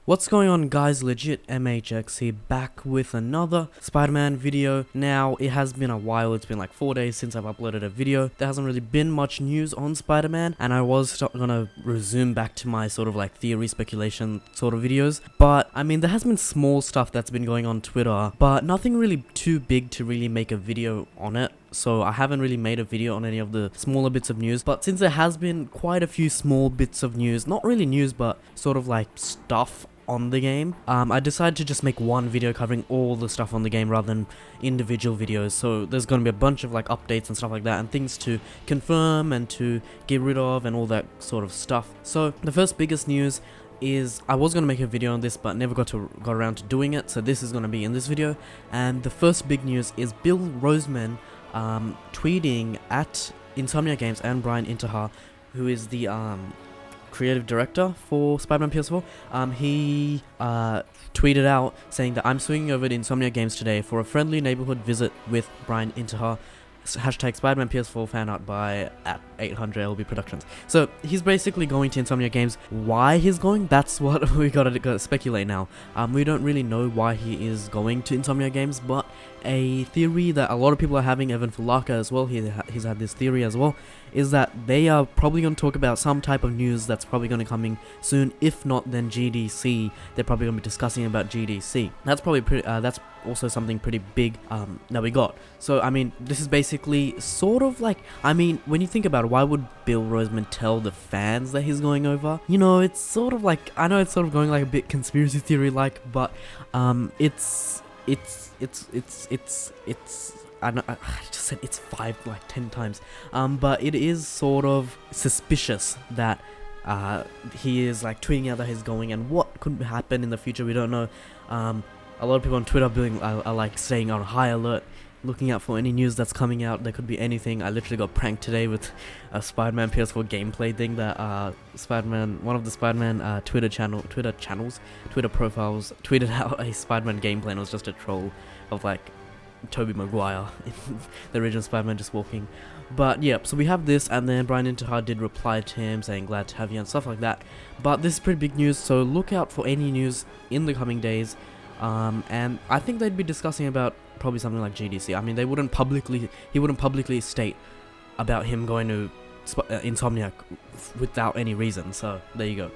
What's going on, guys? LegitMHx here, back with another Spider-Man video. Now, it has been a while. It's been like 4 days since I've uploaded a video. There hasn't really been much news on Spider-Man, and I was gonna resume back to my sort of like theory speculation sort of videos. But I mean, there has been small stuff that's been going on Twitter, but nothing really too big to really make a video on it. So I haven't really made a video on any of the smaller bits of news, but since there has been quite a few small bits of news, not really news, but sort of like stuff on the game, I decided to just make one video covering all the stuff on the game rather than individual videos. So there's going to be a bunch of like updates and stuff like that, and things to confirm and to get rid of and all that sort of stuff. So the first biggest news is I was going to make a video on this but never got around to doing it, so this is going to be in this video. And the first big news is Bill Rosemann tweeting at Insomniac Games and Brian Intihar, who is the creative director for Spider-Man PS4. He tweeted out saying that I'm swinging over to Insomniac Games today for a friendly neighborhood visit with Brian Intihar. Hashtag Spider-Man PS4 fan art by at 800 LB Productions. So he's basically going to Insomniac Games. Why he's going? That's what we gotta speculate now. We don't really know why he is going to Insomniac Games, but a theory that a lot of people are having, Evan Fulaka as well, he's had this theory as well, is that they are probably going to talk about some type of news that's probably going to coming soon. If not, then GDC. They're probably going to be discussing about GDC. That's probably pretty. That's also something pretty big that we got. So I mean, this is basically sort of like, I mean, when you think about it, why would Bill Rosemann tell the fans that he's going over? You know, it's sort of like, I know it's sort of going like a bit conspiracy theory like, but it's I just said it's 10 times. But it is sort of suspicious that he is like tweeting out that he's going, and what could happen in the future, we don't know. A lot of people on Twitter are like staying on high alert, looking out for any news that's coming out. There could be anything. I literally got pranked today with a Spider-Man PS4 gameplay thing that one of the Spider-Man Twitter profiles tweeted out a Spider-Man gameplay, and it was just a troll of like Tobey Maguire in the original Spider-Man just walking. But yeah, so we have this, and then Brian Intihar did reply to him saying glad to have you and stuff like that. But this is pretty big news, so look out for any news in the coming days. And I think they'd be discussing about probably something like GDC. I mean, he wouldn't publicly state about him going to Insomniac without any reason. So there you go.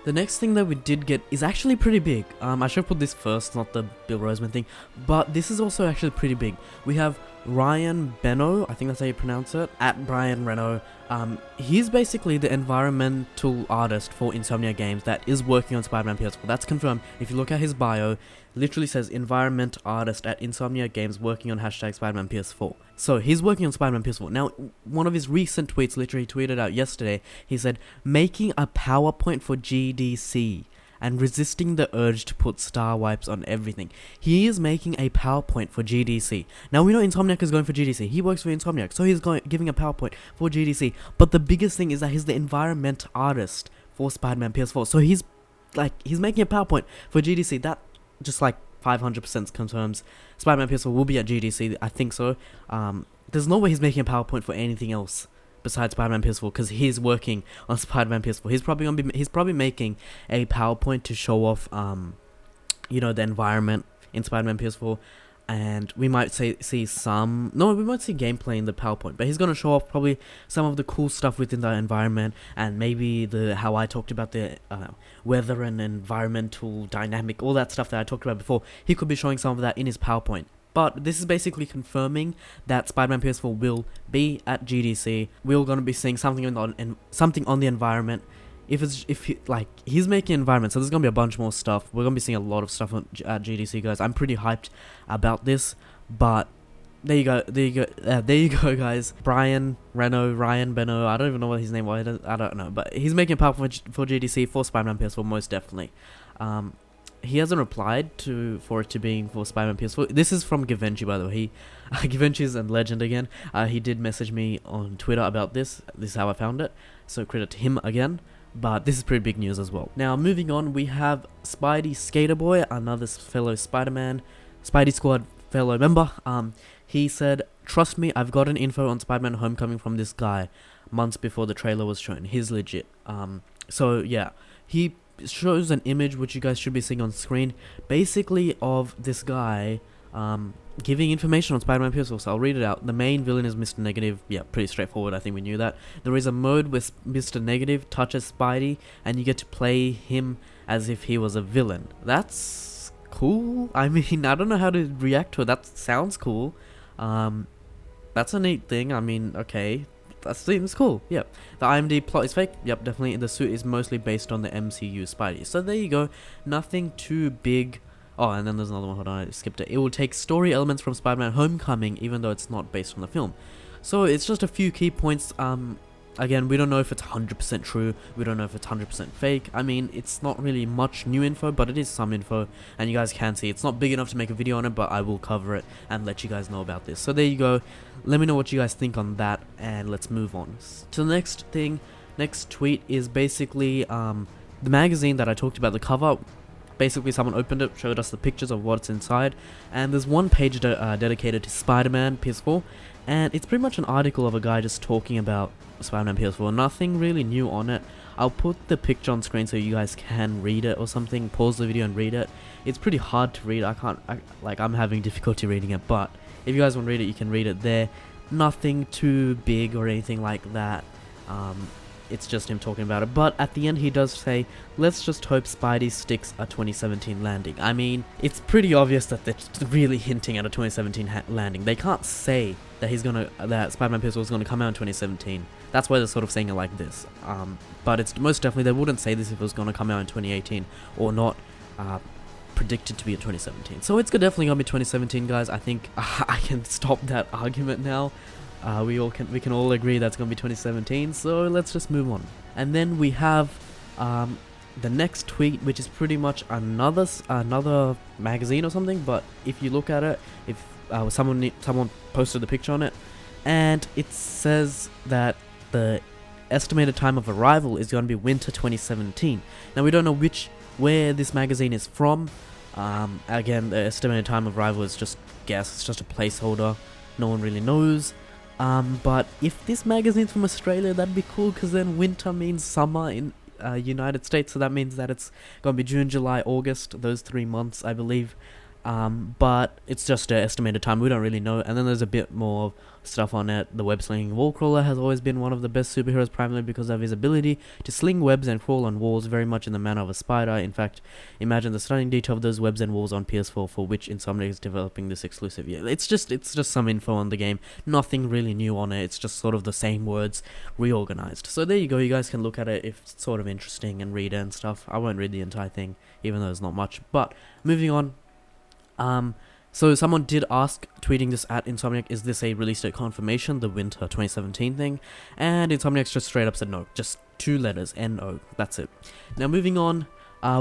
The next thing that we did get is actually pretty big. I should put this first, not the Bill Rosemann thing, but this is also actually pretty big. We have Ryan Beno, I think that's how you pronounce it, at Brian Reno. He's basically the environmental artist for Insomnia Games that is working on Spider-Man PS4. That's confirmed. If you look at his bio, literally says environment artist at Insomnia Games working on hashtag Spider-Man PS4. So he's working on Spider-Man PS4. Now, one of his recent tweets, literally tweeted out yesterday, he said, making a PowerPoint for GDC and resisting the urge to put star wipes on everything. He is making a PowerPoint for GDC. Now, we know Insomniac is going for GDC. He works for Insomniac, so he's giving a PowerPoint for GDC. But the biggest thing is that he's the environment artist for Spider-Man PS4. So he's making a PowerPoint for GDC. That just like 500% confirms Spider-Man PS4 will be at GDC. I think so. There's no way he's making a PowerPoint for anything else besides Spider-Man PS4, because he's working on Spider-Man PS4. He's probably making a PowerPoint to show off you know, the environment in Spider-Man PS4, and we might see gameplay in the PowerPoint, but he's going to show off probably some of the cool stuff within the environment, and maybe how I talked about the weather and environmental dynamic, all that stuff that I talked about before. He could be showing some of that in his PowerPoint. But this is basically confirming that Spider-Man PS4 will be at GDC. We're going to be seeing something on the environment. He's making environment, so there's going to be a bunch more stuff. We're going to be seeing a lot of stuff at GDC, guys. I'm pretty hyped about this, but there you go, guys. Ryan Beno, I don't even know what his name was. I don't know, but he's making a PowerPoint for GDC for Spider-Man PS4, most definitely. He hasn't replied for it to being for Spider-Man PS4. This is from Givenchy, by the way. Givenchy is a legend again. He did message me on Twitter about this. This is how I found it. So credit to him again. But this is pretty big news as well. Now, moving on, we have Spidey Skater Boy, another fellow Spider-Man, Spidey Squad fellow member. He said, trust me, I've gotten info on Spider-Man Homecoming from this guy months before the trailer was shown. He's legit. So yeah, he shows an image which you guys should be seeing on screen, basically of this guy giving information on Spider-Man PS4. So I'll read it out. The main villain is Mr. Negative. Yeah, pretty straightforward. I think we knew that. There is a mode where Mr. Negative touches Spidey, and you get to play him as if he was a villain. That's cool. I mean, I don't know how to react to it. That sounds cool. That's a neat thing. I mean, okay. That seems cool. Yep. The IMD plot is fake. Yep, definitely. The suit is mostly based on the MCU Spidey. So there you go. Nothing too big. Oh, and then there's another one. Hold on, I skipped it. It will take story elements from Spider-Man Homecoming, even though it's not based on the film. So it's just a few key points. Again, we don't know if it's 100% true. We don't know if it's 100% fake. I mean, it's not really much new info, but it is some info. And you guys can see it's not big enough to make a video on it, but I will cover it and let you guys know about this. So there you go. Let me know what you guys think on that, and let's move on. So the next thing, next tweet is basically the magazine that I talked about, the cover. Basically, someone opened it, showed us the pictures of what's inside, and there's one page dedicated to Spider-Man PS4, and it's pretty much an article of a guy just talking about Spider-Man PS4. Nothing really new on it. I'll put the picture on screen so you guys can read it or something. Pause the video and read it. It's pretty hard to read. I'm having difficulty reading it, but if you guys want to read it, you can read it there. Nothing too big or anything like that. It's just him talking about it. But at the end, he does say, let's just hope Spidey sticks a 2017 landing. I mean, it's pretty obvious that they're really hinting at a 2017 landing. They can't say that that Spider-Man PS4 is going to come out in 2017. That's why they're sort of saying it like this. But it's most definitely, they wouldn't say this if it was going to come out in 2018 or not predicted to be in 2017. So it's definitely going to be 2017, guys. I think I can stop that argument now. We can all agree that's going to be 2017, so let's just move on. And then we have the next tweet, which is pretty much another magazine or something, but if you look at it, if someone posted the picture on it, and it says that the estimated time of arrival is going to be winter 2017. Now we don't know where this magazine is from. Again, the estimated time of arrival is just guess, it's just a placeholder. No one really knows. But if this magazine's from Australia, that'd be cool, because then winter means summer in United States, so that means that it's gonna be June, July, August, those 3 months, I believe. But it's just an estimated time, we don't really know. And then there's a bit more stuff on it. The web-slinging wall crawler has always been one of the best superheroes, primarily because of his ability to sling webs and crawl on walls, very much in the manner of a spider. In fact, imagine the stunning detail of those webs and walls on PS4, for which Insomniac is developing this exclusive. Yeah, it's just some info on the game, nothing really new on it. It's just sort of the same words reorganized. So there you go, you guys can look at it if it's sort of interesting and read it and stuff. I won't read the entire thing, even though it's not much. But moving on. So someone did ask, tweeting this at Insomniac, is this a release date confirmation, the winter 2017 thing? And Insomniac just straight up said no, just 2 letters, N-O, that's it. Now moving on,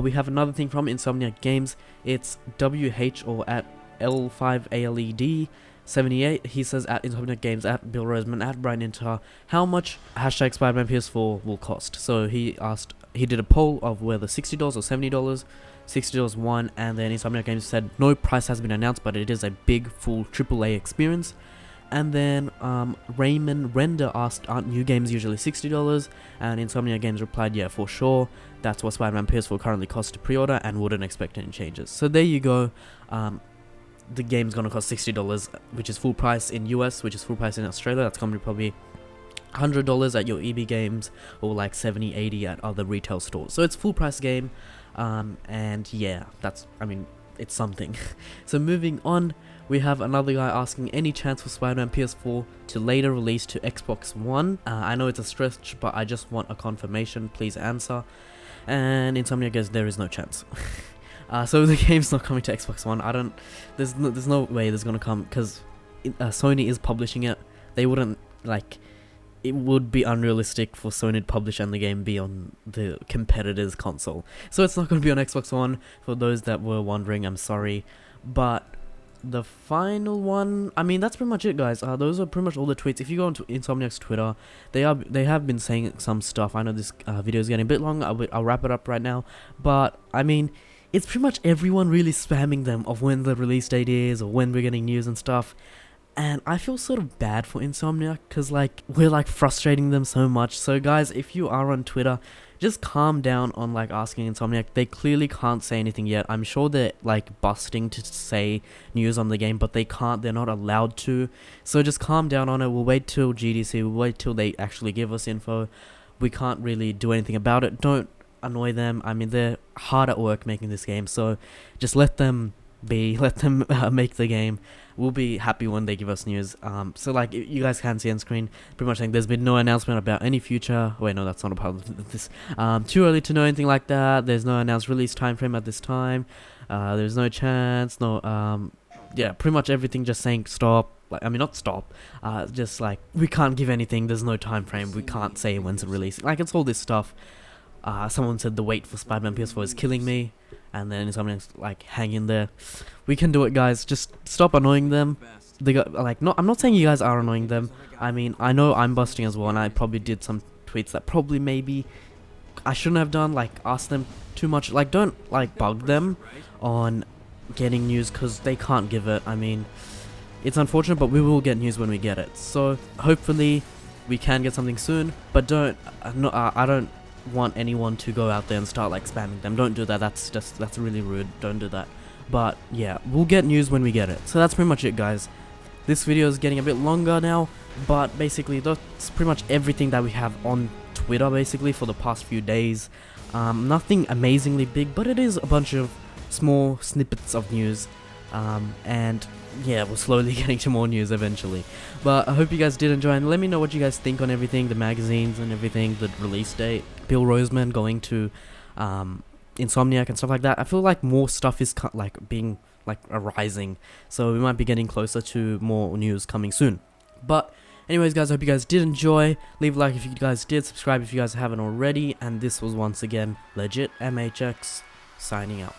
we have another thing from Insomniac Games. It's WH, or at L5ALED78. He says at Insomniac Games, at Bill Rosemann, at Brian Inter, how much hashtag Spider-Man PS4 will cost. So he did a poll of whether $60 or $70. $60 won, and then Insomniac Games said no price has been announced, but it is a big full AAA experience. And then Raymond Render asked, aren't new games usually $60? And Insomniac Games replied, yeah, for sure, that's what Spider-Man PS4 currently costs to pre-order, and wouldn't expect any changes. So there you go. The game's gonna cost $60, which is full price in US, which is full price in Australia. That's gonna be probably $100 at your EB Games, or like $70, $80 at other retail stores. So it's full price game. And yeah, it's something. So moving on, we have another guy asking, any chance for Spider-Man PS4 to later release to Xbox One? I know it's a stretch, but I just want a confirmation, please answer. And Insomniac goes, there is no chance. So the game's not coming to Xbox One. There's no way there's gonna come, because Sony is publishing it. They wouldn't, it would be unrealistic for Sony to publish and the game be on the competitor's console. So it's not going to be on Xbox One, for those that were wondering, I'm sorry. But the final one, that's pretty much it, guys. Those are pretty much all the tweets. If you go onto Insomniac's Twitter, they have been saying some stuff. I know this video is getting a bit long, I'll wrap it up right now. But, it's pretty much everyone really spamming them of when the release date is, or when we're getting news and stuff. And I feel sort of bad for Insomniac, because we're frustrating them so much. So guys, if you are on Twitter, just calm down on like asking Insomniac. They clearly can't say anything yet. I'm sure they're like busting to say news on the game, but they can't. They're not allowed to. So just calm down on it. We'll wait till GDC. We'll wait till they actually give us info. We can't really do anything about it. Don't annoy them. I mean, they're hard at work making this game, so just let them be. Let them make the game. We'll be happy when they give us news. So like you guys can see on screen, pretty much saying there's been no announcement about any future. Wait, no, that's not a part of this. Too early to know anything like that. There's no announced release time frame at this time. There's no chance. No. Yeah, pretty much everything just saying stop. Like, I mean, not stop. Just like we can't give anything. There's no time frame. We can't say when's it releasing. Like it's all this stuff. Someone said the wait for SpiderManPS4 is killing me, and then someone's like, hang in there. We can do it, guys. Just stop annoying them. They got like, no, I'm not saying you guys are annoying them. I mean, I know I'm busting as well, and I probably did some tweets that probably maybe I shouldn't have done. Like, ask them too much. Like, don't like bug them on getting news because they can't give it. I mean, it's unfortunate, but we will get news when we get it. So hopefully we can get something soon. But don't. I don't want anyone to go out there and start like spamming them. Don't do that. That's really rude. Don't do that. But yeah, we'll get news when we get it. So that's pretty much it, guys. This video is getting a bit longer now, but basically that's pretty much everything that we have on Twitter basically for the past few days. Nothing amazingly big, but it is a bunch of small snippets of news. And yeah, we're slowly getting to more news eventually. But I hope you guys did enjoy, and let me know what you guys think on everything, the magazines and everything, the release date, Bill Rosemann going to Insomniac and stuff like that. I feel like more stuff is like being like arising, so we might be getting closer to more news coming soon. But anyways, guys, I hope you guys did enjoy. Leave a like if you guys did, subscribe if you guys haven't already, and this was once again LegitMHx signing out.